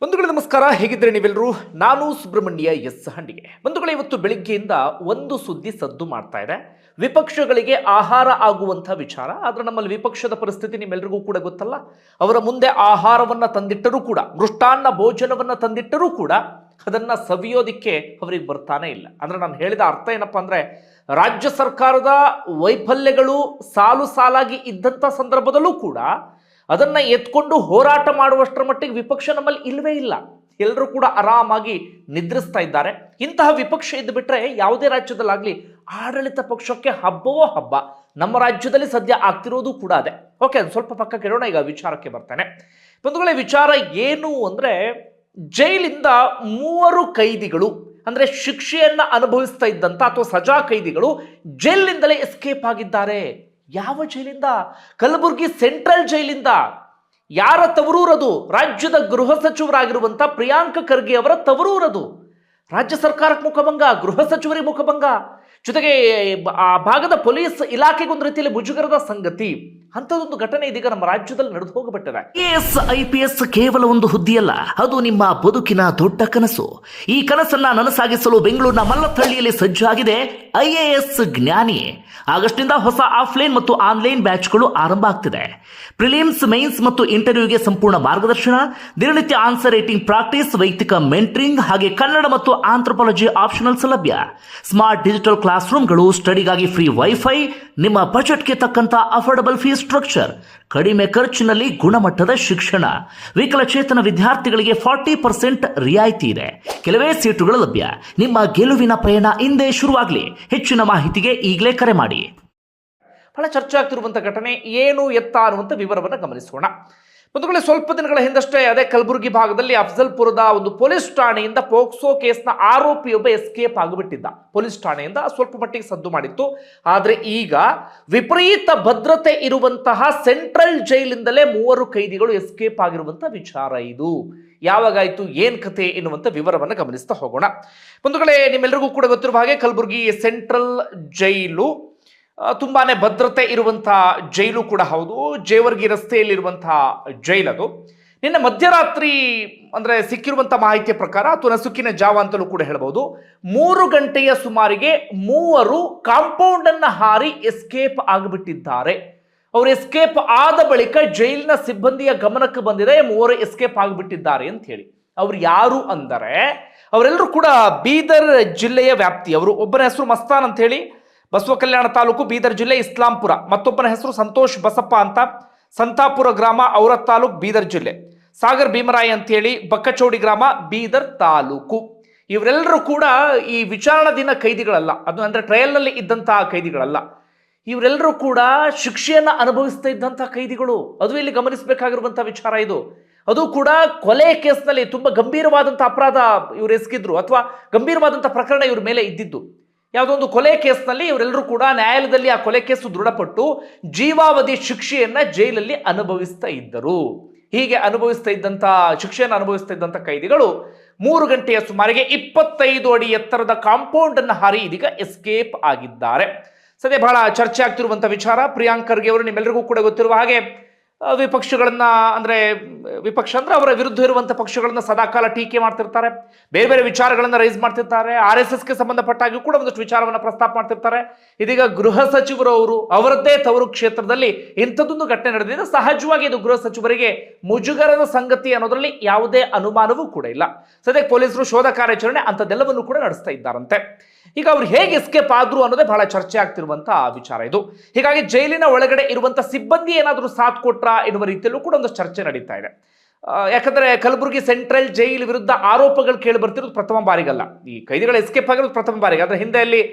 ಬಂಧುಗಳೇ ನಮಸ್ಕಾರ, ಹೇಗಿದ್ರೆ ನೀವೆಲ್ಲರೂ? ನಾನು ಸುಬ್ರಹ್ಮಣ್ಯ ಎಸ್ ಹಂಡಿಗೆ. ಬಂಧುಗಳೇ, ಇವತ್ತು ಬೆಳಿಗ್ಗೆಯಿಂದ ಒಂದು ಸುದ್ದಿ ಸದ್ದು ಮಾಡ್ತಾ ಇದೆ. ವಿಪಕ್ಷಗಳಿಗೆ ಆಹಾರ ಆಗುವಂಥ ವಿಚಾರ. ಆದರೆ ನಮ್ಮಲ್ಲಿ ವಿಪಕ್ಷದ ಪರಿಸ್ಥಿತಿ ನಿಮ್ಮೆಲ್ಲರಿಗೂ ಕೂಡ ಗೊತ್ತಲ್ಲ. ಅವರ ಮುಂದೆ ಆಹಾರವನ್ನ ತಂದಿಟ್ಟರೂ ಕೂಡ, ಮೃಷ್ಟಾನ್ನ ಭೋಜನವನ್ನ ತಂದಿಟ್ಟರೂ ಕೂಡ ಅದನ್ನ ಸವಿಯೋದಿಕ್ಕೆ ಅವರಿಗೆ ಬರ್ತಾನೆ ಇಲ್ಲ. ಅಂದ್ರೆ ನಾನು ಹೇಳಿದ ಅರ್ಥ ಏನಪ್ಪಾ ಅಂದ್ರೆ, ರಾಜ್ಯ ಸರ್ಕಾರದ ವೈಫಲ್ಯಗಳು ಸಾಲು ಸಾಲಾಗಿ ಇದ್ದಂಥ ಸಂದರ್ಭದಲ್ಲೂ ಕೂಡ ಅದನ್ನ ಎತ್ಕೊಂಡು ಹೋರಾಟ ಮಾಡುವಷ್ಟರ ಮಟ್ಟಿಗೆ ವಿಪಕ್ಷ ನಮ್ಮಲ್ಲಿ ಇಲ್ಲವೇ ಇಲ್ಲ. ಎಲ್ಲರೂ ಕೂಡ ಆರಾಮಾಗಿ ನಿದ್ರಿಸ್ತಾ ಇದ್ದಾರೆ. ಇಂತಹ ವಿಪಕ್ಷ ಇದ್ದು ಬಿಟ್ರೆ ಯಾವುದೇ ರಾಜ್ಯದಲ್ಲಾಗ್ಲಿ ಆಡಳಿತ ಪಕ್ಷಕ್ಕೆ ಹಬ್ಬವೋ ಹಬ್ಬ. ನಮ್ಮ ರಾಜ್ಯದಲ್ಲಿ ಸದ್ಯ ಆಗ್ತಿರೋದು ಕೂಡ ಅದೇ. ಓಕೆ, ಅದು ಸ್ವಲ್ಪ ಪಕ್ಕಕ್ಕೆ ಇಡೋಣ. ಈಗ ವಿಚಾರಕ್ಕೆ ಬರ್ತೇನೆ. ಬಂಧುಗಳೇ, ವಿಚಾರ ಏನು ಅಂದ್ರೆ, ಜೈಲಿಂದ 3 ಕೈದಿಗಳು ಅಂದ್ರೆ ಶಿಕ್ಷೆಯನ್ನ ಅನುಭವಿಸ್ತಾ ಇದ್ದಂತ ಅಥವಾ ಸಜಾ ಕೈದಿಗಳು ಜೈಲಿನಿಂದಲೇ ಎಸ್ಕೇಪ್ ಆಗಿದ್ದಾರೆ. ಯಾವ ಜೈಲಿಂದ? ಕಲಬುರಗಿ ಸೆಂಟ್ರಲ್ ಜೈಲಿಂದ. ಯಾರ ತವರೂರದು? ರಾಜ್ಯದ ಗೃಹ ಸಚಿವರಾಗಿರುವಂತ ಪ್ರಿಯಾಂಕ ಖರ್ಗೆ ಅವರ ತವರೂರದು. ರಾಜ್ಯ ಸರ್ಕಾರಕ್ಕೆ ಮುಖಭಂಗ, ಗೃಹ ಸಚಿವರಿಗೆ ಮುಖಭಂಗ, ಜೊತೆಗೆ ಆ ಭಾಗದ ಪೊಲೀಸ್ ಇಲಾಖೆಗೆ ಒಂದು ರೀತಿಯಲ್ಲಿ ಮುಜುಗರದ ಸಂಗತಿ. ಅಂಥದ್ದೊಂದು ಘಟನೆ ಇದೀಗ ನಮ್ಮ ರಾಜ್ಯದಲ್ಲಿ ನಡೆದು ಹೋಗಬಿಟ್ಟಿದೆ. IAS ಕೇವಲ ಒಂದು ಹುದ್ದೆಯಲ್ಲ, ಅದು ನಿಮ್ಮ ಬದುಕಿನ ದೊಡ್ಡ ಕನಸು. ಈ ಕನಸನ್ನ ನನಸಾಗಿಸಲು ಬೆಂಗಳೂರಿನ ಮಲ್ಲತ್ತಹಳ್ಳಿಯಲ್ಲಿ ಸಜ್ಜಾಗಿದೆ IAS ಜ್ಞಾನಿ. ಆಗಸ್ಟ್ನಿಂದ ಹೊಸ ಆಫ್ಲೈನ್ ಮತ್ತು ಆನ್ಲೈನ್ ಬ್ಯಾಚ್ಗಳು ಆರಂಭ ಆಗ್ತಿದೆ. ಪ್ರಿಲಿಮ್ಸ್, ಮೈನ್ಸ್ ಮತ್ತು ಇಂಟರ್ವ್ಯೂಗೆ ಸಂಪೂರ್ಣ ಮಾರ್ಗದರ್ಶನ, ದಿನನಿತ್ಯ ಆನ್ಸರ್ ರೈಟಿಂಗ್ ಪ್ರಾಕ್ಟೀಸ್, ವೈಯಕ್ತಿಕ ಮೆಂಟರಿಂಗ್, ಹಾಗೆ ಕನ್ನಡ ಮತ್ತು ಆಂಥ್ರೋಪಾಲಜಿ ಆಪ್ಷನಲ್ ಸೌಲಭ್ಯ. ಸ್ಮಾರ್ಟ್ ಡಿಜಿಟಲ್ ಕ್ಲಾಸ್ ರೂಮ್ಗಳು, ಸ್ಟಡಿಗಾಗಿ ಫ್ರೀ ವೈಫೈ, ನಿಮ್ಮ ಬಜೆಟ್ಗೆ ತಕ್ಕಂತ ಅಫೋರ್ಡಬಲ್ ಫೀಸ್ ಸ್ಟ್ರಕ್ಚರ್, ಕಡಿಮೆ ಖರ್ಚಿನಲ್ಲಿ ಗುಣಮಟ್ಟದ ಶಿಕ್ಷಣ. ವಿಕಲಚೇತನ ವಿದ್ಯಾರ್ಥಿಗಳಿಗೆ 40% ರಿಯಾಯಿತಿ ಇದೆ. ಕೆಲವೇ ಸೀಟುಗಳು ಲಭ್ಯ. ನಿಮ್ಮ ಗೆಲುವಿನ ಪಯಣ ಇಂದೇ ಶುರುವಾಗಲಿ. ಹೆಚ್ಚಿನ ಮಾಹಿತಿಗೆ ಈಗಲೇ ಕರೆ ಮಾಡಿ. ಬಹಳ ಚರ್ಚೆ ಆಗ್ತಿರುವಂತಹ ಘಟನೆ ಏನು ಎತ್ತ ಅನ್ನುವಂಥ ವಿವರವನ್ನು ಗಮನಿಸೋಣ. ಬಂಧುಗಳೇ, ಸ್ವಲ್ಪ ದಿನಗಳ ಹಿಂದಷ್ಟೇ ಅದೇ ಕಲಬುರಗಿ ಭಾಗದಲ್ಲಿ ಅಫಜಲ್ಪುರದ ಒಂದು ಪೊಲೀಸ್ ಠಾಣೆಯಿಂದ ಪೋಕ್ಸೋ ಕೇಸ್ನ ಆರೋಪಿಯೊಬ್ಬ ಎಸ್ಕೇಪ್ ಆಗಿಬಿಟ್ಟಿದ್ದ. ಪೊಲೀಸ್ ಠಾಣೆಯಿಂದ ಸ್ವಲ್ಪ ಮಟ್ಟಿಗೆ ಸದ್ದು ಮಾಡಿತ್ತು. ಆದರೆ ಈಗ ವಿಪರೀತ ಭದ್ರತೆ ಇರುವಂತಹ ಸೆಂಟ್ರಲ್ ಜೈಲಿಂದಲೇ 3 ಕೈದಿಗಳು ಎಸ್ಕೇಪ್ ಆಗಿರುವಂತಹ ವಿಚಾರ ಇದು. ಯಾವಾಗಾಯ್ತು, ಏನ್ ಕತೆ ಎನ್ನುವಂಥ ವಿವರವನ್ನು ಗಮನಿಸ್ತಾ ಹೋಗೋಣ. ಬಂಧುಗಳೇ, ನಿಮ್ಮೆಲ್ಲರಿಗೂ ಕೂಡ ಗೊತ್ತಿರುವ ಹಾಗೆ ಕಲಬುರಗಿ ಸೆಂಟ್ರಲ್ ಜೈಲು ತುಂಬಾನೇ ಭದ್ರತೆ ಇರುವಂತಹ ಜೈಲು ಕೂಡ ಹೌದು. ಜೇವರ್ಗಿ ರಸ್ತೆಯಲ್ಲಿರುವಂತಹ ಜೈಲದು. ನಿನ್ನೆ ಮಧ್ಯರಾತ್ರಿ ಅಂದ್ರೆ ಸಿಕ್ಕಿರುವಂತಹ ಮಾಹಿತಿಯ ಪ್ರಕಾರ, ಅಥವಾ ನಸುಕಿನ ಜಾವ ಅಂತಲೂ ಕೂಡ ಹೇಳಬಹುದು, 3 ಗಂಟೆಯ ಸುಮಾರಿಗೆ 3 ಕಾಂಪೌಂಡ್ ಅನ್ನ ಹಾರಿ ಎಸ್ಕೇಪ್ ಆಗಿಬಿಟ್ಟಿದ್ದಾರೆ. ಅವರು ಎಸ್ಕೇಪ್ ಆದ ಬಳಿಕ ಜೈಲಿನ ಸಿಬ್ಬಂದಿಯ ಗಮನಕ್ಕೆ ಬಂದಿದೆ 3 ಎಸ್ಕೇಪ್ ಆಗಿಬಿಟ್ಟಿದ್ದಾರೆ ಅಂತ ಹೇಳಿ. ಅವ್ರು ಯಾರು ಅಂದರೆ, ಅವರೆಲ್ಲರೂ ಕೂಡ ಬೀದರ್ ಜಿಲ್ಲೆಯ ವ್ಯಾಪ್ತಿಯವರು. ಒಬ್ಬನ ಹೆಸರು ಮಸ್ತಾನ್ ಅಂತ ಹೇಳಿ, ಬಸವ ಕಲ್ಯಾಣ ತಾಲೂಕು, ಬೀದರ್ ಜಿಲ್ಲೆ, ಇಸ್ಲಾಂಪುರ. ಮತ್ತೊಬ್ಬನ ಹೆಸರು ಸಂತೋಷ್ ಬಸಪ್ಪ ಅಂತ, ಸಂತಾಪುರ ಗ್ರಾಮ, ಔರತ್ ತಾಲೂಕು, ಬೀದರ್ ಜಿಲ್ಲೆ. ಸಾಗರ್ ಭೀಮರಾಯ್ ಅಂತ ಹೇಳಿ, ಬಕ್ಕಚೌಡಿ ಗ್ರಾಮ, ಬೀದರ್ ತಾಲೂಕು. ಇವರೆಲ್ಲರೂ ಕೂಡ ಈ ವಿಚಾರಣಾಧೀನ ಕೈದಿಗಳಲ್ಲ, ಅದು ಅಂದ್ರೆ ಟ್ರಯಲ್ ನಲ್ಲಿ ಇದ್ದಂತಹ ಕೈದಿಗಳಲ್ಲ. ಇವರೆಲ್ಲರೂ ಕೂಡ ಶಿಕ್ಷೆಯನ್ನ ಅನುಭವಿಸ್ತಾ ಇದ್ದಂತಹ ಕೈದಿಗಳು. ಅದು ಇಲ್ಲಿ ಗಮನಿಸಬೇಕಾಗಿರುವಂತಹ ವಿಚಾರ ಇದು. ಅದು ಕೂಡ ಕೊಲೆ ಕೇಸ್ನಲ್ಲಿ ತುಂಬಾ ಗಂಭೀರವಾದಂತಹ ಅಪರಾಧ ಇವರು ಎಸಗಿದ್ರು, ಅಥವಾ ಗಂಭೀರವಾದಂತಹ ಪ್ರಕರಣ ಇವ್ರ ಮೇಲೆ ಇದ್ದಿದ್ದು. ಯಾವುದೋ ಒಂದು ಕೊಲೆ ಕೇಸ್ನಲ್ಲಿ ಇವರೆಲ್ಲರೂ ಕೂಡ ನ್ಯಾಯಾಲಯದಲ್ಲಿ ಆ ಕೊಲೆ ಕೇಸು ದೃಢಪಟ್ಟು ಜೀವಾವಧಿ ಶಿಕ್ಷೆಯನ್ನ ಜೈಲಲ್ಲಿ ಅನುಭವಿಸ್ತಾ ಇದ್ದರು. ಹೀಗೆ ಅನುಭವಿಸ್ತಾ ಇದ್ದಂತ ಶಿಕ್ಷೆಯನ್ನು ಅನುಭವಿಸ್ತಾ ಇದ್ದಂತ ಕೈದಿಗಳು 3 ಗಂಟೆಯ ಸುಮಾರಿಗೆ 25 ಅಡಿ ಎತ್ತರದ ಕಾಂಪೌಂಡ್ ಅನ್ನು ಹಾರಿ ಇದೀಗ ಎಸ್ಕೇಪ್ ಆಗಿದ್ದಾರೆ. ಸದ್ಯ ಬಹಳ ಚರ್ಚೆ ಆಗ್ತಿರುವಂತಹ ವಿಚಾರ. ಪ್ರಿಯಾಂಕ್ ಖರ್ಗೆ ಅವರು ನಿಮ್ಮೆಲ್ಲರಿಗೂ ಕೂಡ ಗೊತ್ತಿರುವ ಹಾಗೆ ವಿಪಕ್ಷಗಳನ್ನ ಅಂದ್ರೆ ವಿಪಕ್ಷ ಅಂದ್ರೆ ಅವರ ವಿರುದ್ಧ ಇರುವಂತಹ ಪಕ್ಷಗಳನ್ನ ಸದಾಕಾಲ ಟೀಕೆ ಮಾಡ್ತಿರ್ತಾರೆ. ಬೇರೆ ಬೇರೆ ವಿಚಾರಗಳನ್ನ ರೈಸ್ ಮಾಡ್ತಿರ್ತಾರೆ. RSSಗೆ ಸಂಬಂಧಪಟ್ಟಾಗಿ ಕೂಡ ಒಂದಷ್ಟು ವಿಚಾರವನ್ನ ಪ್ರಸ್ತಾಪ ಮಾಡ್ತಿರ್ತಾರೆ. ಇದೀಗ ಗೃಹ ಸಚಿವರು ಅವರು ಅವರದ್ದೇ ತವರು ಕ್ಷೇತ್ರದಲ್ಲಿ ಇಂಥದ್ದೊಂದು ಘಟನೆ ನಡೆದಿದೆ. ಸಹಜವಾಗಿ ಇದು ಗೃಹ ಸಚಿವರಿಗೆ ಮುಜುಗರದ ಸಂಗತಿ ಅನ್ನೋದ್ರಲ್ಲಿ ಯಾವುದೇ ಅನುಮಾನವೂ ಕೂಡ ಇಲ್ಲ. ಸದ್ಯಕ್ಕೆ ಪೊಲೀಸರು ಶೋಧ ಕಾರ್ಯಾಚರಣೆ ಅಂಥದ್ದೆಲ್ಲವನ್ನು ಕೂಡ ನಡೆಸ್ತಾ ಇದ್ದಾರಂತೆ. ಈಗ ಅವ್ರು ಹೇಗೆ ಎಸ್ಕೇಪ್ ಆದ್ರು ಅನ್ನೋದೇ ಬಹಳ ಚರ್ಚೆ ಆಗ್ತಿರುವಂತಹ ವಿಚಾರ ಇದು. ಹೀಗಾಗಿ ಜೈಲಿನ ಒಳಗಡೆ ಇರುವಂತಹ ಸಿಬ್ಬಂದಿ ಏನಾದರೂ ಸಾಥ್ ಕೊಟ್ರಾ ಎನ್ನುವ ರೀತಿಯಲ್ಲೂ ಕೂಡ ಒಂದು ಚರ್ಚೆ ನಡೀತಾ ಇದೆ. ಯಾಕಂದ್ರೆ ಕಲಬುರಗಿ ಸೆಂಟ್ರಲ್ ಜೈಲ್ ವಿರುದ್ಧ ಆರೋಪಗಳು ಕೇಳಿ ಬರ್ತಿರೋದು ಪ್ರಥಮ ಬಾರಿಗಲ್ಲ. ಈ ಕೈದಿಗಳು ಎಸ್ಕೇಪ್ ಆಗಿರೋದು ಪ್ರಥಮ ಬಾರಿಗೆ. ಅದ್ರ ಹಿಂದೆ ಅಲ್ಲಿ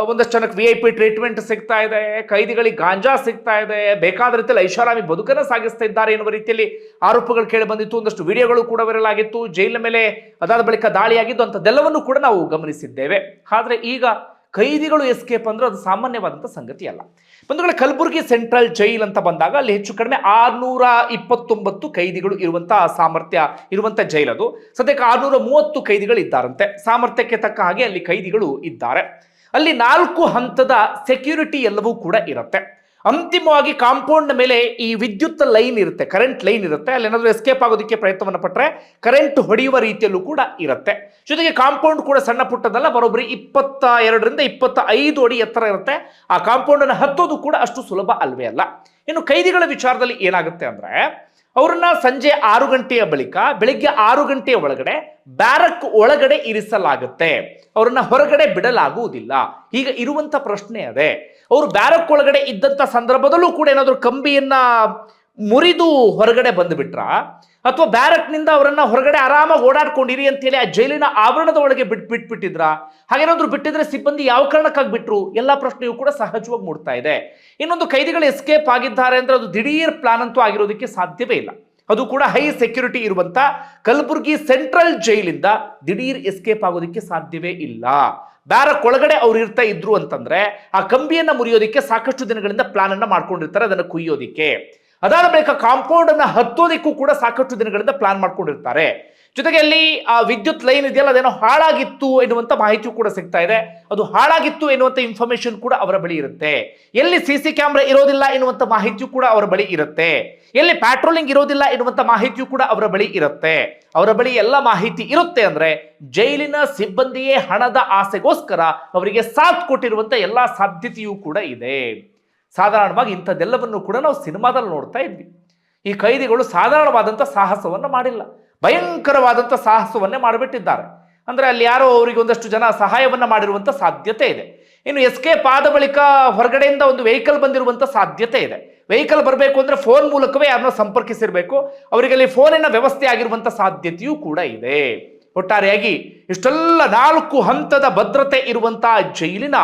ಒಂದಷ್ಟು ಜನಕ್ಕೆ VIP ಟ್ರೀಟ್ಮೆಂಟ್ ಸಿಗ್ತಾ ಇದೆ, ಕೈದಿಗಳಿಗೆ ಗಾಂಜಾ ಸಿಗ್ತಾ ಇದೆ, ಬೇಕಾದ ರೀತಿಯಲ್ಲಿ ಐಷಾರಾಮಿ ಬದುಕನ್ನು ಸಾಗಿಸ್ತಾ ಇದ್ದಾರೆ ಎನ್ನುವ ರೀತಿಯಲ್ಲಿ ಆರೋಪಗಳು ಕೇಳಿ ಬಂದಿತ್ತು. ಒಂದಷ್ಟು ವಿಡಿಯೋಗಳು ಕೂಡ ವೈರಲ್ ಆಗಿತ್ತು. ಜೈಲಿನ ಮೇಲೆ ಅದಾದ ಬಳಿಕ ದಾಳಿಯಾಗಿದ್ದು ಅಂಥದ್ದೆಲ್ಲವನ್ನು ಕೂಡ ನಾವು ಗಮನಿಸಿದ್ದೇವೆ. ಆದ್ರೆ ಈಗ ಕೈದಿಗಳು ಎಸ್ಕೇಪ್ ಅಂದ್ರೆ ಅದು ಸಾಮಾನ್ಯವಾದಂಥ ಸಂಗತಿ ಅಲ್ಲ. ಬಂಧುಗಳೇ, ಕಲಬುರಗಿ ಸೆಂಟ್ರಲ್ ಜೈಲ್ ಅಂತ ಬಂದಾಗ ಅಲ್ಲಿ ಹೆಚ್ಚು ಕಡಿಮೆ 629 ಕೈದಿಗಳು ಇರುವಂತಹ ಸಾಮರ್ಥ್ಯ ಇರುವಂತಹ ಜೈಲ್ ಅದು. ಸದ್ಯಕ್ಕೆ 630 ಕೈದಿಗಳು ಇದ್ದಾರಂತೆ. ಸಾಮರ್ಥ್ಯಕ್ಕೆ ತಕ್ಕ ಹಾಗೆ ಅಲ್ಲಿ ಕೈದಿಗಳು ಇದ್ದಾರೆ. ಅಲ್ಲಿ 4 ಹಂತದ ಸೆಕ್ಯೂರಿಟಿ ಎಲ್ಲವೂ ಕೂಡ ಇರುತ್ತೆ. ಅಂತಿಮವಾಗಿ ಕಾಂಪೌಂಡ್ ಮೇಲೆ ಈ ವಿದ್ಯುತ್ ಲೈನ್ ಇರುತ್ತೆ, ಕರೆಂಟ್ ಲೈನ್ ಇರುತ್ತೆ. ಅಲ್ಲಿ ಏನಾದರೂ ಎಸ್ಕೇಪ್ ಆಗೋದಕ್ಕೆ ಪ್ರಯತ್ನವನ್ನು ಪಟ್ಟರೆ ಕರೆಂಟ್ ಹೊಡೆಯುವ ರೀತಿಯಲ್ಲೂ ಕೂಡ ಇರುತ್ತೆ. ಜೊತೆಗೆ ಕಾಂಪೌಂಡ್ ಕೂಡ ಸಣ್ಣ ಪುಟ್ಟದಲ್ಲ, ಬರೋಬ್ಬರಿ 22ರಿಂದ 25 ಅಡಿ ಎತ್ತರ ಇರುತ್ತೆ. ಆ ಕಾಂಪೌಂಡ್ ಅನ್ನು ಹತ್ತೋದು ಕೂಡ ಅಷ್ಟು ಸುಲಭ ಅಲ್ವೇ ಅಲ್ಲ. ಇನ್ನು ಕೈದಿಗಳ ವಿಚಾರದಲ್ಲಿ ಏನಾಗುತ್ತೆ ಅಂದ್ರೆ, ಅವರನ್ನ ಸಂಜೆ 6 ಗಂಟೆಯ ಬಳಿಕ ಬೆಳಿಗ್ಗೆ 6 ಗಂಟೆಯ ಒಳಗಡೆ ಬ್ಯಾರಕ್ ಒಳಗಡೆ ಇರಿಸಲಾಗುತ್ತೆ. ಅವರನ್ನ ಹೊರಗಡೆ ಬಿಡಲಾಗುವುದಿಲ್ಲ. ಈಗ ಇರುವಂತ ಪ್ರಶ್ನೆ ಅದೇ, ಅವರು ಬ್ಯಾರಕ್ ಒಳಗಡೆ ಇದ್ದಂತ ಸಂದರ್ಭದಲ್ಲೂ ಕೂಡ ಏನಾದರೂ ಕಂಬಿಯನ್ನ ಮುರಿದು ಹೊರಗಡೆ ಬಂದುಬಿಟ್ರ, ಅಥವಾ ಬ್ಯಾರಕ್ನಿಂದ ಅವರನ್ನ ಹೊರಗಡೆ ಆರಾಮಾಗಿ ಓಡಾಡ್ಕೊಂಡಿರಿ ಅಂತ ಹೇಳಿ ಆ ಜೈಲಿನ ಆವರಣದ ಒಳಗೆ ಬಿಟ್ಬಿಟ್ಟಿದ್ರ, ಹಾಗೇನಾದ್ರೂ ಬಿಟ್ಟಿದ್ರೆ ಸಿಬ್ಬಂದಿ ಯಾವ ಕಾರಣಕ್ಕಾಗಿ ಬಿಟ್ರು, ಎಲ್ಲ ಪ್ರಶ್ನೆಯೂ ಕೂಡ ಸಹಜವಾಗಿ ಮೂಡ್ತಾ ಇದೆ. ಇನ್ನೊಂದು, ಕೈದಿಗಳು ಎಸ್ಕೇಪ್ ಆಗಿದ್ದಾರೆ ಅಂದ್ರೆ ಅದು ದಿಢೀರ್ ಪ್ಲಾನ್ ಅಂತೂ ಆಗಿರೋದಕ್ಕೆ ಸಾಧ್ಯವೇ ಇಲ್ಲ. ಅದು ಕೂಡ ಹೈ ಸೆಕ್ಯೂರಿಟಿ ಇರುವಂತ ಕಲಬುರ್ಗಿ ಸೆಂಟ್ರಲ್ ಜೈಲಿಂದ ದಿಢೀರ್ ಎಸ್ಕೇಪ್ ಆಗೋದಕ್ಕೆ ಸಾಧ್ಯವೇ ಇಲ್ಲ. ಬ್ಯಾರಕ್ ಒಳಗಡೆ ಅವ್ರು ಇರ್ತಾ ಇದ್ರು ಅಂತಂದ್ರೆ ಆ ಕಂಬಿಯನ್ನ ಮುರಿಯೋದಿಕ್ಕೆ ಸಾಕಷ್ಟು ದಿನಗಳಿಂದ ಪ್ಲಾನ್ ಅನ್ನ ಮಾಡ್ಕೊಂಡಿರ್ತಾರೆ, ಅದನ್ನು ಕುಯ್ಯೋದಿಕ್ಕೆ. ಅದಾದ ಬಳಿಕ ಕಾಂಪೌಂಡ್ ಅನ್ನ ಹತ್ತೋದಿಕ್ಕೂ ಕೂಡ ಸಾಕಷ್ಟು ದಿನಗಳಿಂದ ಪ್ಲಾನ್ ಮಾಡ್ಕೊಂಡಿರ್ತಾರೆ. ಜೊತೆಗೆ ಅಲ್ಲಿ ಆ ವಿದ್ಯುತ್ ಲೈನ್ ಇದೆಯಲ್ಲ, ಅದೇನೋ ಹಾಳಾಗಿತ್ತು ಎನ್ನುವಂತ ಮಾಹಿತಿಯೂ ಕೂಡ ಸಿಗ್ತಾ ಇದೆ. ಅದು ಹಾಳಾಗಿತ್ತು ಎನ್ನುವಂತ ಇನ್ಫಾರ್ಮೇಶನ್ ಕೂಡ ಅವರ ಬಳಿ ಇರುತ್ತೆ. ಎಲ್ಲಿ ಸಿಸಿ ಕ್ಯಾಮ್ರಾ ಇರೋದಿಲ್ಲ ಎನ್ನುವಂತ ಮಾಹಿತಿಯೂ ಕೂಡ ಅವರ ಬಳಿ ಇರುತ್ತೆ. ಎಲ್ಲಿ ಪ್ಯಾಟ್ರೋಲಿಂಗ್ ಇರೋದಿಲ್ಲ ಎನ್ನುವಂತ ಮಾಹಿತಿಯೂ ಕೂಡ ಅವರ ಬಳಿ ಇರುತ್ತೆ. ಅವರ ಬಳಿ ಎಲ್ಲ ಮಾಹಿತಿ ಇರುತ್ತೆ ಅಂದ್ರೆ ಜೈಲಿನ ಸಿಬ್ಬಂದಿಯೇ ಹಣದ ಆಸೆಗೋಸ್ಕರ ಅವರಿಗೆ ಸಾಥ್ ಕೊಟ್ಟಿರುವಂತ ಎಲ್ಲಾ ಸಾಧ್ಯತೆಯೂ ಕೂಡ ಇದೆ. ಸಾಧಾರಣವಾಗಿ ಇಂಥದ್ದೆಲ್ಲವನ್ನು ಕೂಡ ನಾವು ಸಿನಿಮಾದಲ್ಲಿ ನೋಡ್ತಾ ಇದ್ವಿ. ಈ ಕೈದಿಗಳು ಸಾಧಾರಣವಾದಂಥ ಸಾಹಸವನ್ನು ಮಾಡಿಲ್ಲ, ಭಯಂಕರವಾದಂಥ ಸಾಹಸವನ್ನೇ ಮಾಡಿಬಿಟ್ಟಿದ್ದಾರೆ. ಅಂದರೆ ಅಲ್ಲಿ ಯಾರೋ ಅವರಿಗೆ ಒಂದಷ್ಟು ಜನ ಸಹಾಯವನ್ನು ಮಾಡಿರುವಂಥ ಸಾಧ್ಯತೆ ಇದೆ. ಇನ್ನು ಎಸ್ಕೇಪ್ ಆದ ಬಳಿಕ ಹೊರಗಡೆಯಿಂದ ಒಂದು ವೆಹಿಕಲ್ ಬಂದಿರುವಂಥ ಸಾಧ್ಯತೆ ಇದೆ. ವೆಹಿಕಲ್ ಬರಬೇಕು ಅಂದರೆ ಫೋನ್ ಮೂಲಕವೇ ಯಾರನ್ನೋ ಸಂಪರ್ಕಿಸಿರಬೇಕು. ಅವರಿಗೆ ಅಲ್ಲಿ ಫೋನಿನ ವ್ಯವಸ್ಥೆ ಆಗಿರುವಂಥ ಸಾಧ್ಯತೆಯೂ ಕೂಡ ಇದೆ. ಒಟ್ಟಾರೆಯಾಗಿ ಇಷ್ಟೆಲ್ಲ 4 ಹಂತದ ಭದ್ರತೆ ಇರುವಂಥ ಜೈಲಿನ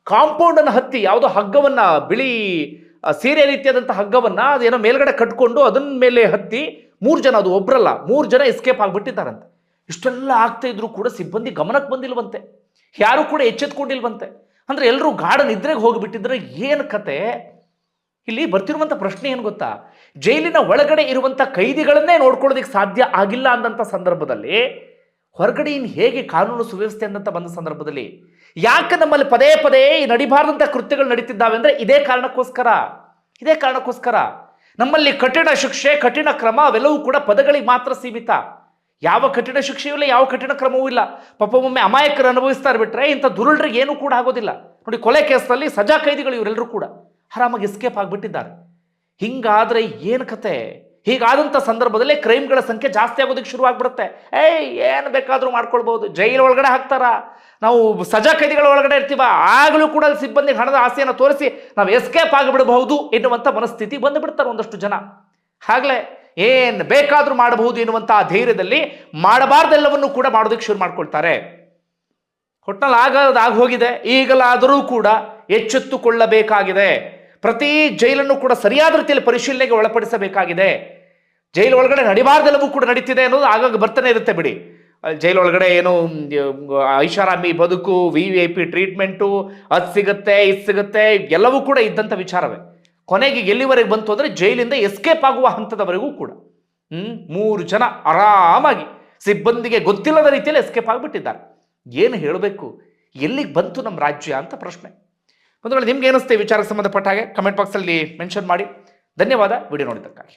ಕಾಂಪೌಂಡ್ ಅನ್ನು ಹತ್ತಿ ಯಾವುದೋ ಹಗ್ಗವನ್ನ, ಬಿಳಿ ಸೀರೆ ರೀತಿಯಾದಂಥ ಹಗ್ಗವನ್ನ ಅದೇನೋ ಮೇಲ್ಗಡೆ ಕಟ್ಕೊಂಡು ಅದನ್ನ ಮೇಲೆ ಹತ್ತಿ 3 ಜನ, ಅದು ಒಬ್ರಲ್ಲ 3 ಜನ ಎಸ್ಕೇಪ್ ಆಗಿಬಿಟ್ಟಿದ್ದಾರಂತೆ. ಇಷ್ಟೆಲ್ಲ ಆಗ್ತಾ ಇದ್ರು ಕೂಡ ಸಿಬ್ಬಂದಿ ಗಮನಕ್ಕೆ ಬಂದಿಲ್ವಂತೆ, ಯಾರು ಕೂಡ ಎಚ್ಚೆತ್ಕೊಂಡಿಲ್ವಂತೆ. ಅಂದ್ರೆ ಎಲ್ಲರೂ ಗಾಢ ನಿದ್ರೆಗೆ ಹೋಗಿಬಿಟ್ಟಿದ್ರೆ ಏನು ಕತೆ? ಇಲ್ಲಿ ಬರ್ತಿರುವಂಥ ಪ್ರಶ್ನೆ ಏನು ಗೊತ್ತಾ, ಜೈಲಿನ ಒಳಗಡೆ ಇರುವಂಥ ಕೈದಿಗಳನ್ನೇ ನೋಡ್ಕೊಳ್ಳೋದಕ್ಕೆ ಸಾಧ್ಯ ಆಗಿಲ್ಲ ಅಂದಂಥ ಸಂದರ್ಭದಲ್ಲಿ ಹೊರಗಡೆ ಇನ್ನು ಹೇಗೆ ಕಾನೂನು ಸುವ್ಯವಸ್ಥೆ ಅಂತ ಬಂದ ಸಂದರ್ಭದಲ್ಲಿ ಯಾಕೆ ನಮ್ಮಲ್ಲಿ ಪದೇ ಪದೇ ಈ ನಡಿಬಾರದಂಥ ಕೃತ್ಯಗಳು ನಡೀತಿದ್ದಾವೆ ಅಂದರೆ ಇದೇ ಕಾರಣಕ್ಕೋಸ್ಕರ ನಮ್ಮಲ್ಲಿ ಕಠಿಣ ಶಿಕ್ಷೆ, ಕಠಿಣ ಕ್ರಮ ಅವೆಲ್ಲವೂ ಕೂಡ ಪದಗಳಿಗೆ ಮಾತ್ರ ಸೀಮಿತ. ಯಾವ ಕಠಿಣ ಶಿಕ್ಷೆಯೂ ಇಲ್ಲ, ಯಾವ ಕಠಿಣ ಕ್ರಮವೂ ಇಲ್ಲ. ಪಾಪ ಒಮ್ಮೆ ಅಮಾಯಕರು ಅನುಭವಿಸ್ತಾ ಬಿಟ್ರೆ ಇಂಥ ದುರುಳರಿಗೆ ಏನೂ ಕೂಡ ಆಗೋದಿಲ್ಲ. ನೋಡಿ, ಕೊಲೆ ಕೇಸ್ನಲ್ಲಿ ಸಜಾ ಕೈದಿಗಳು ಇವರೆಲ್ಲರೂ ಕೂಡ ಆರಾಮಾಗಿ ಎಸ್ಕೇಪ್ ಆಗಿಬಿಟ್ಟಿದ್ದಾರೆ. ಹಿಂಗಾದ್ರೆ ಏನು ಕತೆ? ಹೀಗಾದಂಥ ಸಂದರ್ಭದಲ್ಲಿ ಕ್ರೈಮ್ಗಳ ಸಂಖ್ಯೆ ಜಾಸ್ತಿ ಆಗೋದಕ್ಕೆ ಶುರು ಆಗ್ಬಿಡುತ್ತೆ. ಏನು ಬೇಕಾದರೂ ಮಾಡ್ಕೊಳ್ಬಹುದು, ಜೈಲು ಒಳಗಡೆ ಹಾಕ್ತಾರ, ನಾವು ಸಜಾ ಕೈದಿಗಳ ಒಳಗಡೆ ಇರ್ತೀವ, ಆಗಲೂ ಕೂಡ ಸಿಬ್ಬಂದಿ ಹಣದ ಆಸೆಯನ್ನು ತೋರಿಸಿ ನಾವು ಎಸ್ಕೇಪ್ ಆಗಿಬಿಡಬಹುದು ಎನ್ನುವಂಥ ಮನಸ್ಥಿತಿ ಬಂದುಬಿಡ್ತಾರೆ ಒಂದಷ್ಟು ಜನ. ಆಗಲೇ ಏನು ಬೇಕಾದರೂ ಮಾಡಬಹುದು ಎನ್ನುವಂಥ ಧೈರ್ಯದಲ್ಲಿ ಮಾಡಬಾರ್ದೆಲ್ಲವನ್ನು ಕೂಡ ಮಾಡೋದಕ್ಕೆ ಶುರು ಮಾಡ್ಕೊಳ್ತಾರೆ. ಒಟ್ಟಿನಲ್ಲಿ ಆಗೋಗಿದೆ. ಈಗಲಾದರೂ ಕೂಡ ಎಚ್ಚೆತ್ತುಕೊಳ್ಳಬೇಕಾಗಿದೆ. ಪ್ರತಿ ಜೈಲನ್ನು ಕೂಡ ಸರಿಯಾದ ರೀತಿಯಲ್ಲಿ ಪರಿಶೀಲನೆಗೆ ಒಳಪಡಿಸಬೇಕಾಗಿದೆ. ಜೈಲು ಒಳಗಡೆ ನಡಿಬಾರ್ದೆಲ್ಲವೂ ಕೂಡ ನಡೀತಿದೆ ಅನ್ನೋದು ಆಗಾಗ ಬರ್ತಾನೆ ಇರುತ್ತೆ ಬಿಡಿ. ಜೈಲು ಒಳಗಡೆ ಏನು ಐಷಾರಾಮಿ ಬದುಕು, VIP ಟ್ರೀಟ್ಮೆಂಟು, ಅದು ಸಿಗುತ್ತೆ, ಇದು ಸಿಗುತ್ತೆ, ಎಲ್ಲವೂ ಕೂಡ ಇದ್ದಂಥ ವಿಚಾರವೇ. ಕೊನೆಗೆ ಎಲ್ಲಿವರೆಗೆ ಬಂತು ಅಂದರೆ ಜೈಲಿಂದ ಎಸ್ಕೇಪ್ ಆಗುವ ಹಂತದವರೆಗೂ ಕೂಡ 3 ಜನ ಆರಾಮಾಗಿ ಸಿಬ್ಬಂದಿಗೆ ಗೊತ್ತಿಲ್ಲದ ರೀತಿಯಲ್ಲಿ ಎಸ್ಕೇಪ್ ಆಗಿಬಿಟ್ಟಿದ್ದಾರೆ. ಏನು ಹೇಳಬೇಕು, ಎಲ್ಲಿಗೆ ಬಂತು ನಮ್ಮ ರಾಜ್ಯ ಅಂತ ಪ್ರಶ್ನೆ. ಒಂದು ವೇಳೆ ನಿಮ್ಗೆ ಏನಿಸುತ್ತೆ ವಿಚಾರಕ್ಕೆ ಸಂಬಂಧಪಟ್ಟ ಹಾಗೆ ಕಮೆಂಟ್ ಬಾಕ್ಸಲ್ಲಿ ಮೆನ್ಷನ್ ಮಾಡಿ. ಧನ್ಯವಾದ ವಿಡಿಯೋ ನೋಡಿದ್ದಕ್ಕಾಗಿ.